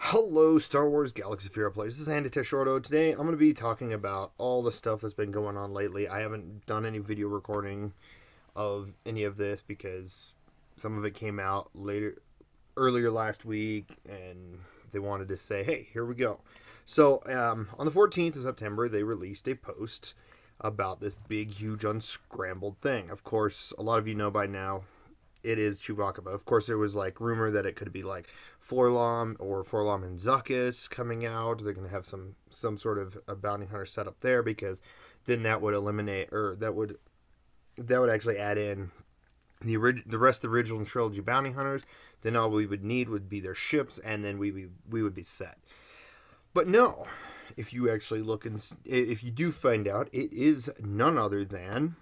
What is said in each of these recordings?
Hello, Star Wars Galaxy of Hero players. This is Andy Teshorto. Today, I'm going to be talking about all the stuff that's been going on lately. I haven't done any video recording of any of this because some of it came out earlier last week, and they wanted to say, "Hey, here we go." So, on the 14th of September, they released a post about this big, huge, unscrambled thing. Of course, a lot of you know by now it is Chewbacca. But of course, there was like rumor that it could be like Forlom or Forlom and Zuckuss coming out. They're going to have some sort of a bounty hunter set up there because then that would eliminate or that would actually add in the rest of the original trilogy bounty hunters. Then all we would need would be their ships, and then we would be set. But no, if you actually look and if you do find out, it is none other than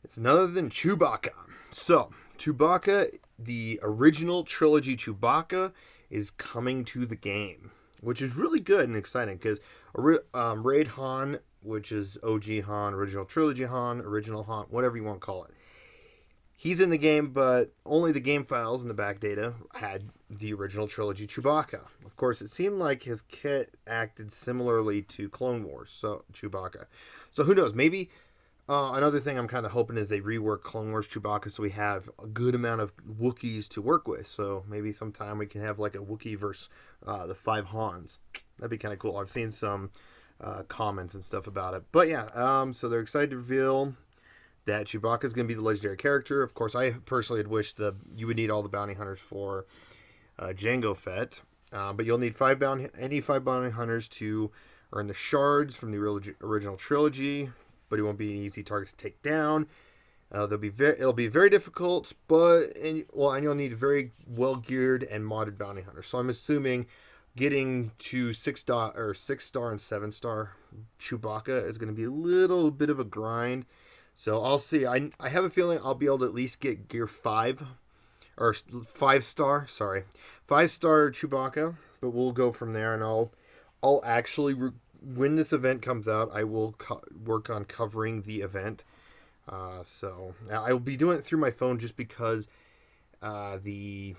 it's none other than Chewbacca. So, Chewbacca, the original trilogy Chewbacca, is coming to the game, which is really good and exciting because Raid Han, which is OG Han, original trilogy Han, original Han, whatever you want to call it, he's in the game, but only the game files and the back data had the original trilogy Chewbacca. Of course, it seemed like his kit acted similarly to Clone Wars, so Chewbacca. So who knows? Maybe another thing I'm kind of hoping is they rework Clone Wars Chewbacca so we have a good amount of Wookiees to work with. So maybe sometime we can have like a Wookiee versus the 5 Hans. That'd be kind of cool. I've seen some comments and stuff about it. But yeah, so they're excited to reveal that Chewbacca is going to be the legendary character. Of course, I personally had wished you would need all the bounty hunters for Jango Fett. But you'll need any 5 bounty hunters to earn the shards from the original trilogy, but he won't be an easy target to take down. It'll be very difficult, and you'll need very well geared and modded bounty hunters. So I'm assuming getting to 6-star and 7-star Chewbacca is going to be a little bit of a grind. So I'll see. I have a feeling I'll be able to at least get gear 5 or 5-star. Sorry, 5-star Chewbacca, but we'll go from there, and I'll actually when this event comes out, I will work on covering the event. So I will be doing it through my phone just because the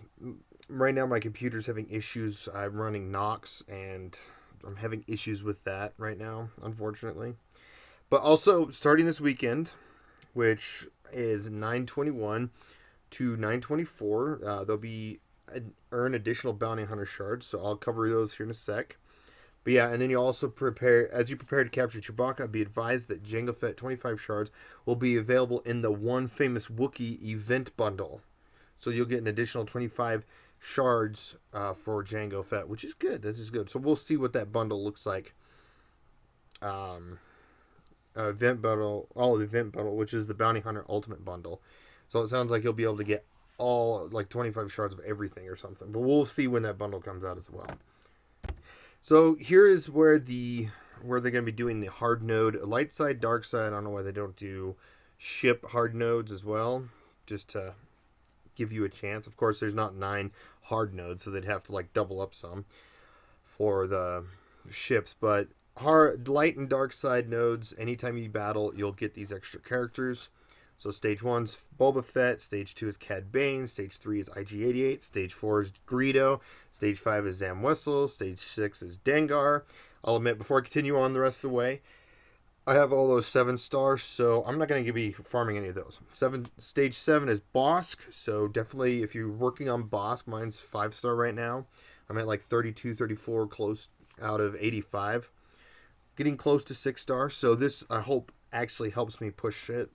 right now my computer's having issues. I'm running Nox, and I'm having issues with that right now, unfortunately. But also starting this weekend, which is 9/21 to 9/24, there'll be earn additional bounty hunter shards. So I'll cover those here in a sec. But yeah, and then you also as you prepare to capture Chewbacca, be advised that Jango Fett 25 shards will be available in the One Famous Wookiee event bundle. So you'll get an additional 25 shards for Jango Fett, which is good. This is good. So we'll see what that bundle looks like. Event bundle, the event bundle, which is the Bounty Hunter Ultimate bundle. So it sounds like you'll be able to get all like 25 shards of everything or something. But we'll see when that bundle comes out as well. So here is where they're going to be doing the hard node, light side, dark side. I don't know why they don't do ship hard nodes as well, just to give you a chance. Of course, there's not 9 hard nodes, so they'd have to like double up some for the ships. But light and dark side nodes, anytime you battle, you'll get these extra characters. So stage 1's Boba Fett, stage 2 is Cad Bane, stage 3 is IG-88, stage 4 is Greedo, stage 5 is Zam Wesell, stage 6 is Dengar. I'll admit, before I continue on the rest of the way, I have all those 7-stars, so I'm not going to be farming any of those. Stage 7 is Bosk, so definitely if you're working on Bosk, mine's 5-star right now. I'm at like 32, 34, close out of 85. Getting close to 6-star, so this, I hope, actually helps me push it.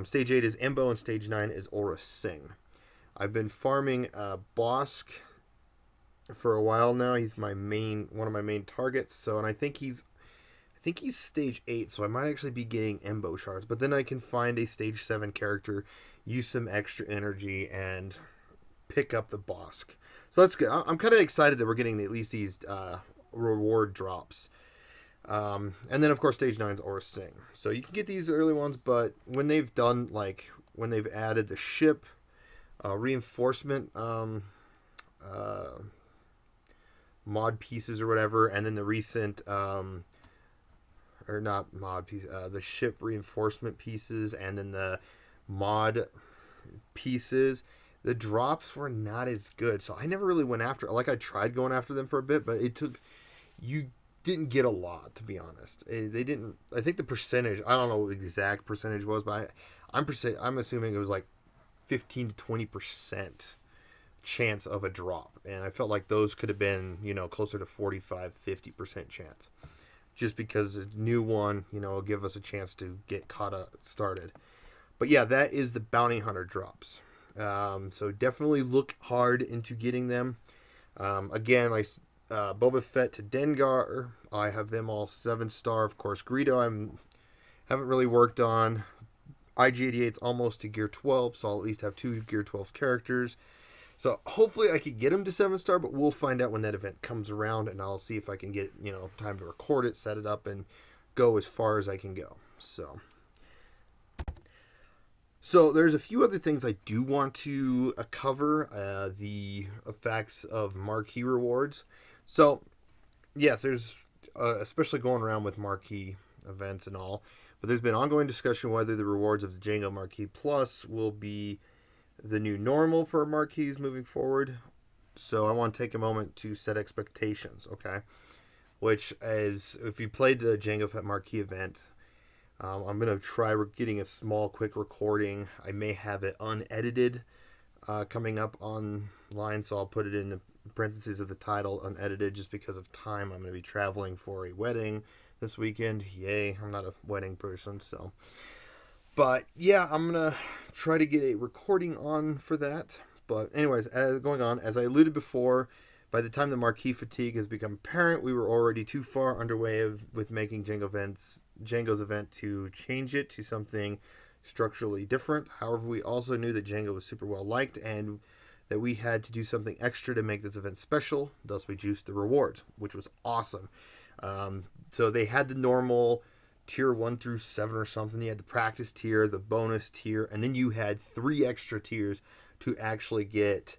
Stage 8 is Embo, and stage 9 is Aura Singh. I've been farming Bosk for a while now. He's one of my main targets. So, and I think he's stage 8, so I might actually be getting Embo shards. But then I can find a stage 7 character, use some extra energy, and pick up the Bosk. So that's good. I'm kind of excited that we're getting at least these reward drops. And then, of course, stage 9 is Aura Singh. So you can get these early ones, but when they've added the ship reinforcement mod pieces or whatever, and then the recent or not mod piece, the ship reinforcement pieces, and then the mod pieces, the drops were not as good. So I never really went after. Like I tried going after them for a bit, but it took you didn't get a lot, to be honest. They didn't. I think the percentage. I don't know what the exact percentage was, but I'm assuming it was like 15 to 20% chance of a drop, and I felt like those could have been closer to 45-50% chance, just because a new one will give us a chance to get caught up started. But yeah, that is the bounty hunter drops. So definitely look hard into getting them. Again, Boba Fett to Dengar, I have them all 7-star. Of course, Greedo haven't really worked on. IG-88's almost to Gear 12, so I'll at least have 2 Gear 12 characters. So hopefully I could get them to 7-star, but we'll find out when that event comes around, and I'll see if I can get time to record it, set it up, and go as far as I can go. So there's a few other things I do want to cover. The effects of Marki Rewards. So yes, there's especially going around with Marki events and all, but there's been ongoing discussion whether the rewards of the Jango Marki Plus will be the new normal for Marquis moving forward. So I want to take a moment to set expectations, okay? Which is, if you played the Jango Fett Marquis event, I'm going to try getting a small, quick recording. I may have it unedited coming up online, so I'll put it in the parentheses of the title, unedited, just because of time. I'm going to be traveling for a wedding this weekend. Yay, I'm not a wedding person, so... But yeah, I'm going to try to get a recording on for that. But anyways, going on, as I alluded before, by the time the Marquis fatigue has become apparent, we were already too far underway with making Jango's event to change it to something structurally different. However, we also knew that Jango was super well liked and that we had to do something extra to make this event special. Thus, we juiced the rewards, which was awesome. So they had the normal tier 1 through 7 or something. You had the practice tier, the bonus tier, and then you had 3 extra tiers to actually get.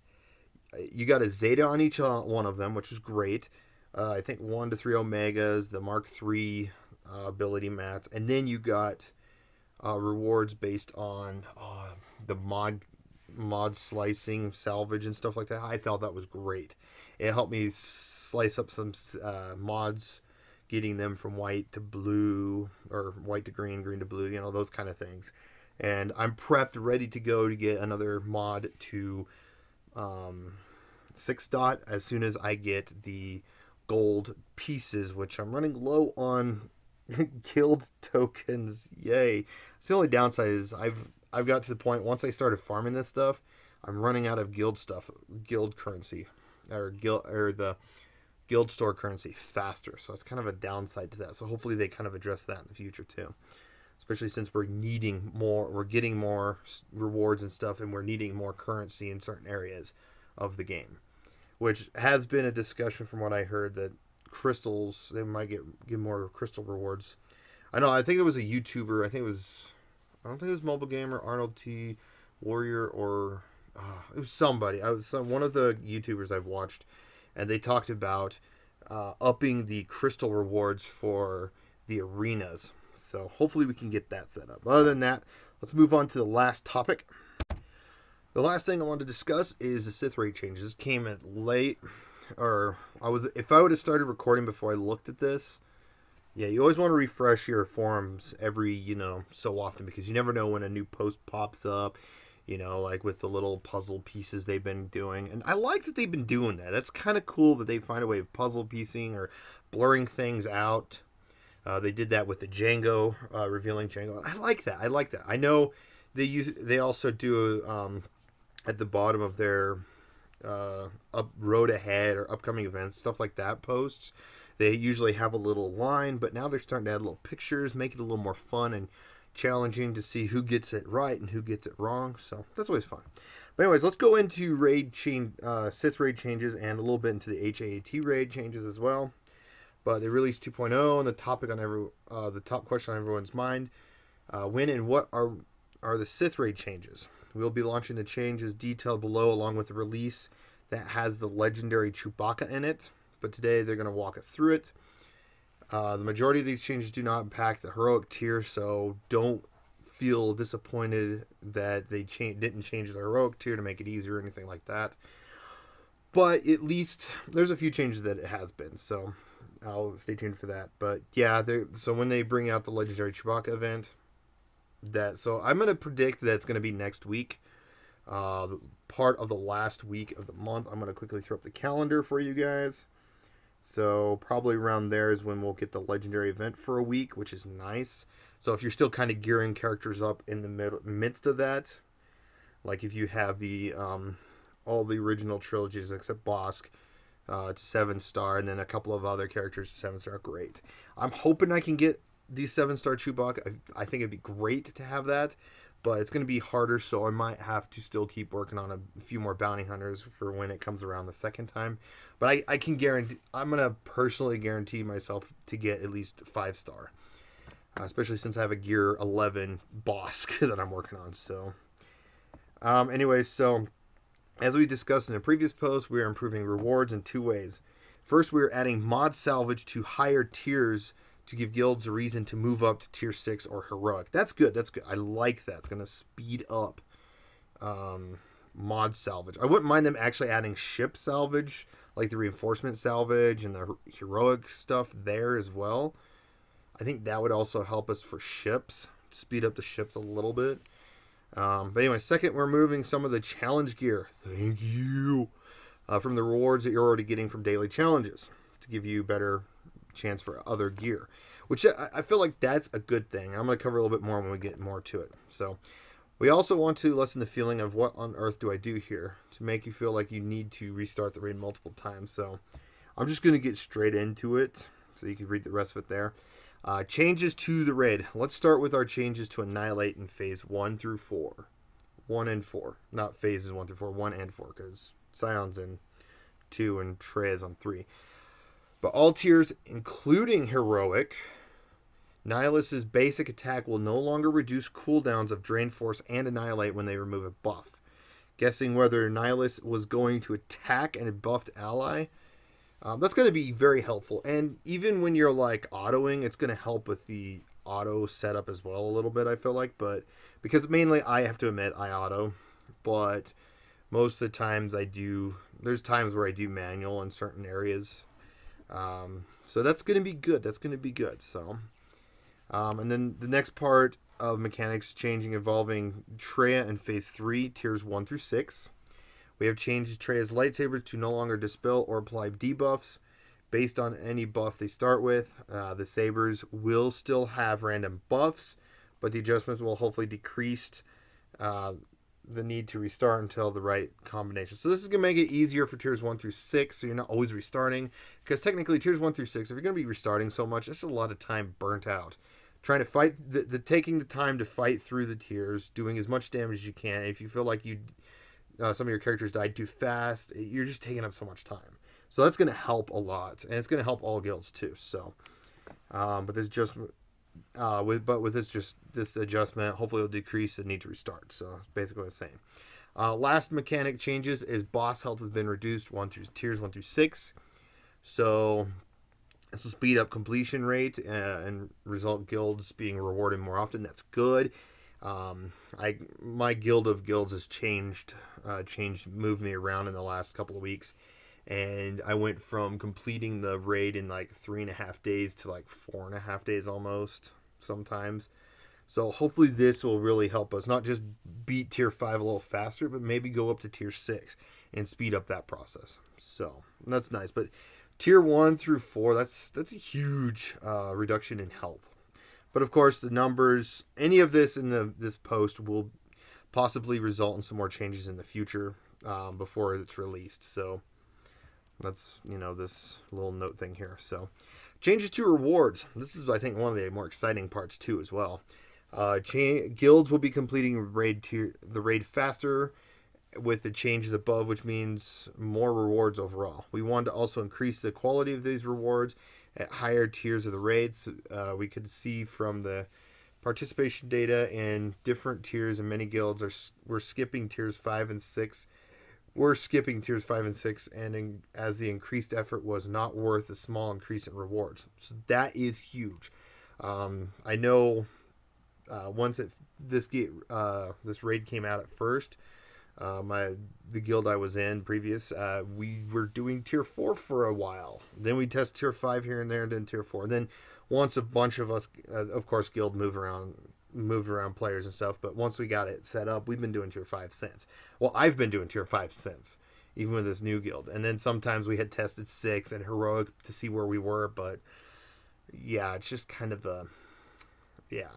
You got a Zeta on each one of them, which is great. I think 1 to 3 Omegas, the Mark III ability mats, and then you got rewards based on the mod slicing, salvage, and stuff like that. I thought that was great. It helped me slice up some mods, getting them from white to blue, or white to green, green to blue, those kind of things. And I'm prepped, ready to go to get another mod to 6-dot as soon as I get the gold pieces, which I'm running low on guild tokens. Yay. It's the only downside is I've got to the point, once I started farming this stuff, I'm running out of guild currency, or the guild store currency faster. So it's kind of a downside to that. So hopefully they kind of address that in the future too. Especially since we're getting more rewards and stuff, and we're needing more currency in certain areas of the game. Which has been a discussion from what I heard, that crystals, they might get more crystal rewards. I think it was a YouTuber, I don't think it was Mobile Gamer, Arnold T. Warrior, or it was somebody. One of the YouTubers I've watched, and they talked about upping the crystal rewards for the arenas. So hopefully we can get that set up. Other than that, let's move on to the last topic. The last thing I want to discuss is the Sith raid changes. This came in late, if I would have started recording before I looked at this, yeah, you always want to refresh your forums every, so often, because you never know when a new post pops up, like with the little puzzle pieces they've been doing. And I like that they've been doing that. That's kind of cool that they find a way of puzzle piecing or blurring things out. They did that with the Jango, revealing Jango. I like that. I know they also do at the bottom of their road ahead or upcoming events, stuff like that posts. They usually have a little line, but now they're starting to add little pictures, make it a little more fun and challenging to see who gets it right and who gets it wrong. So that's always fun. But anyways, let's go into Sith raid changes and a little bit into the HAAT raid changes as well. But they released 2.0, and the top question on everyone's mind: when and what are the Sith raid changes? We'll be launching the changes detailed below, along with a release that has the legendary Chewbacca in it. But today they're going to walk us through it. The majority of these changes do not impact the heroic tier, so don't feel disappointed that they didn't change the heroic tier to make it easier or anything like that. But at least there's a few changes that it has been, so I'll stay tuned for that. But yeah, so when they bring out the legendary Chewbacca event, so I'm gonna predict that it's gonna be next week, part of the last week of the month. I'm gonna quickly throw up the calendar for you guys. So probably around there is when we'll get the legendary event for a week, which is nice. So if you're still kind of gearing characters up in the midst of that, like if you have the all the original trilogies except Bosk to 7-star, and then a couple of other characters to 7-star, great. I'm hoping I can get the 7-star Chewbacca. I think it'd be great to have that, but it's going to be harder, so I might have to still keep working on a few more bounty hunters for when it comes around the second time. But I can guarantee, I'm going to personally guarantee myself to get at least 5-star. Especially since I have a Gear 11 Bosk that I'm working on. So, anyway, so as we discussed in a previous post, we are improving rewards in 2 ways. First, we are adding mod salvage to higher tiers to give guilds a reason to move up to tier 6 or heroic. That's good. That's good. I like that. It's going to speed up mod salvage. I wouldn't mind them actually adding ship salvage, like the reinforcement salvage and the heroic stuff there as well. I think that would also help us for ships, speed up the ships a little bit. But anyway, second, we're moving some of the challenge gear. Thank you. From the rewards that you're already getting from daily challenges to give you better chance for other gear, which I feel like that's a good thing. I'm going to cover a little bit more when we get more to it. So we also want to lessen the feeling of what on earth do I do here to make you feel like you need to restart the raid multiple times. So I'm just going to get straight into it so you can read the rest of it there. Changes to the raid. Let's start with our changes to Annihilate in phase 1 through 4. 1 and 4. Not phases 1 through 4, 1 and 4, because Scion's in 2 and Treya's on 3. But all tiers, including Heroic, Nihilus's basic attack will no longer reduce cooldowns of Drain Force and Annihilate when they remove a buff. Guessing whether Nihilus was going to attack a buffed ally, that's going to be very helpful. And even when you're like autoing, it's going to help with the auto setup as well a little bit, I feel like. But because mainly I have to admit I auto, but most of the times I do. There's times where I do manual in certain areas. So that's going to be good. That's going to be good. So, and then the next part of mechanics changing involving Treya in phase 3, tiers 1 through 6. We have changed Treya's lightsabers to no longer dispel or apply debuffs based on any buff they start with. The sabers will still have random buffs, but the adjustments will hopefully decrease the need to restart until the right combination. So this is going to make it easier for tiers 1 through 6, so you're not always restarting. Because technically, tiers 1 through 6, if you're going to be restarting so much, that's a lot of time burnt out. Trying to fight, taking the time to fight through the tiers, doing as much damage as you can. If you feel like some of your characters died too fast, you're just taking up so much time. So that's going to help a lot, and it's going to help all guilds too. So, but there's just with this adjustment, hopefully it'll decrease the need to restart. So that's basically what I'm saying. Last mechanic changes is boss health has been reduced tiers 1 through 6. So this will speed up completion rate and result guilds being rewarded more often. That's good. My guild of guilds has moved me around in the last couple of weeks, and I went from completing the raid in like 3.5 days to like 4.5 days almost sometimes. So hopefully this will really help us not just beat tier 5 a little faster, but maybe go up to tier 6 and speed up that process. So that's nice. But tier 1 through 4, that's a huge reduction in health. But of course, the numbers, any of this in this post will possibly result in some more changes in the future before it's released. So that's, this little note thing here. So changes to rewards. This is, I think, one of the more exciting parts too as well. Guilds will be completing the raid faster with the changes above, which means more rewards overall. We want to also increase the quality of these rewards at higher tiers of the raids. We could see from the participation data in different tiers, and many guilds we're skipping tiers 5 and 6. We're skipping tiers 5 and 6, and as the increased effort was not worth the small increase in rewards. So that is huge. I know once this raid came out at first, the guild I was in previous, we were doing tier 4 for a while. Then we test tier 5 here and there, and then tier 4. Then once a bunch of us, of course, guild moved around players and stuff. But once we got it set up, we've been doing tier 5 since. Well, I've been doing tier 5 since, even with this new guild. And then sometimes we had tested 6 and heroic to see where we were. But yeah, it's just kind of yeah.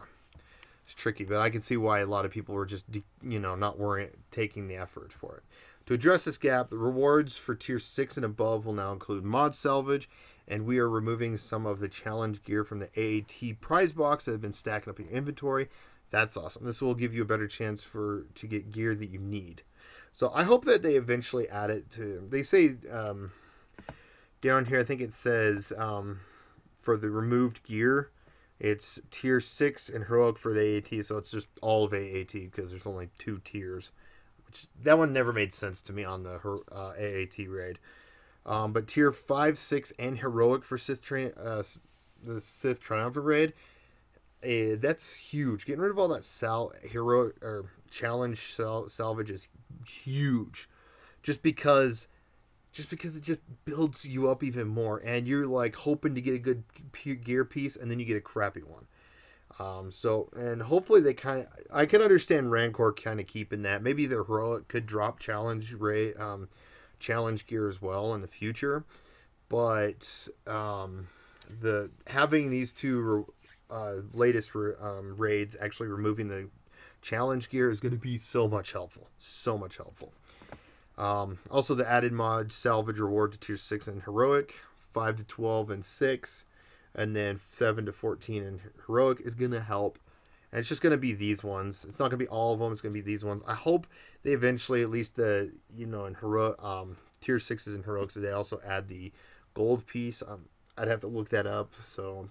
It's tricky, but I can see why a lot of people were just, not taking the effort for it. To address this gap, the rewards for tier 6 and above will now include mod salvage, and we are removing some of the challenge gear from the AAT prize box that have been stacking up in your inventory. That's awesome. This will give you a better chance to get gear that you need. So I hope that they eventually add it to. They say down here, I think it says for the removed gear, it's tier 6 and heroic for the AAT, so it's just all of AAT because there's only 2 tiers. That one never made sense to me on the AAT raid. But tier 5, 6, and heroic for the Sith Triumphant raid, that's huge. Getting rid of all that heroic or challenge salvage is huge, just because it just builds you up even more, and you're like hoping to get a good gear piece, and then you get a crappy one. And hopefully I can understand Rancor kind of keeping that. Maybe the heroic could drop challenge gear as well in the future, but having these two latest raids actually removing the challenge gear is going to be so much helpful. Also, the added mod salvage reward to tier 6 and heroic, 5 to 12 and 6, and then 7 to 14 in heroic is going to help. And it's just going to be these ones. It's not going to be all of them. It's going to be these ones. I hope they eventually, at least in heroic, tier 6s and heroics, they also add the gold piece. I'd have to look that up.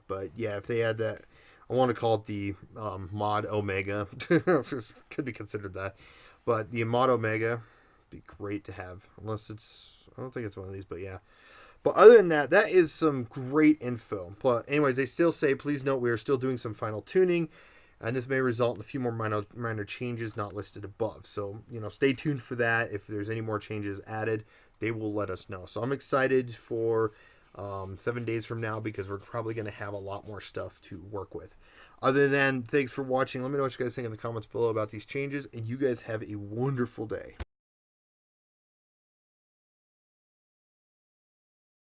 But yeah, if they add that, I want to call it the mod Omega. Could be considered that. But the mod Omega be great to have, unless I don't think it's one of these, but yeah. But other than that, that is some great info. But anyways, they still say, please note we are still doing some final tuning, and this may result in a few more minor changes not listed above. So, stay tuned for that. If there's any more changes added, they will let us know. So I'm excited for 7 days from now, because we're probably going to have a lot more stuff to work with. Other than, thanks for watching. Let me know what you guys think in the comments below about these changes, and you guys have a wonderful day.